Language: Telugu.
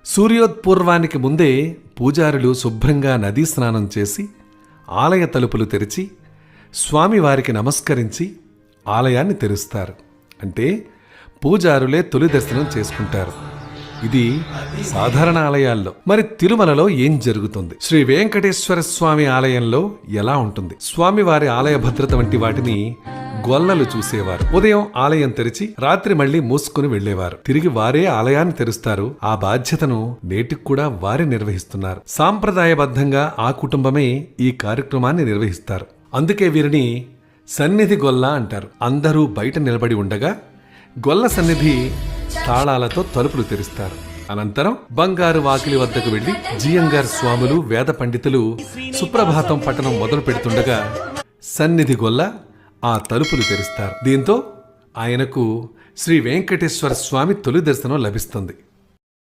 సూర్యోత్పూర్వానికి ముందే పూజారులు శుభ్రంగా నదీ స్నానం చేసి ఆలయ తలుపులు తెరిచి స్వామివారికి నమస్కరించి ఆలయాన్ని తెరుస్తారు. అంటే పూజారులే తొలి దర్శనం చేసుకుంటారు. ఇది సాధారణ ఆలయాల్లో. మరి తిరుమలలో ఏం జరుగుతుంది? శ్రీ వెంకటేశ్వర స్వామి ఆలయంలో ఎలా ఉంటుంది? స్వామివారి ఆలయ భద్రత వంటి వాటిని గొల్లలు చూసేవారు. ఉదయం ఆలయం తెరిచి రాత్రి మళ్లీ మూసుకుని వెళ్లేవారు. తిరిగి వారే ఆలయాన్ని తెరుస్తారు. ఆ బాధ్యతను నేటికి కూడా వారే నిర్వహిస్తున్నారు. సాంప్రదాయబద్ధంగా ఆ కుటుంబమే ఈ కార్యక్రమాన్ని నిర్వహిస్తారు. అందుకే వీరిని సన్నిధి గొల్ల అంటారు. అందరూ బయట నిలబడి ఉండగా గొల్ల సన్నిధి తాళాలతో తలుపులు తెరుస్తారు. అనంతరం బంగారు వాకిలి వద్దకు వెళ్లి జియంగార్ స్వాములు వేద పండితులు సుప్రభాతం పఠనం మొదలు పెడుతుండగా సన్నిధి గొల్ల ఆ తలుపులు తెరుస్తారు. దీంతో ఆయనకు శ్రీ వెంకటేశ్వర స్వామి తొలి దర్శనం లభిస్తుంది.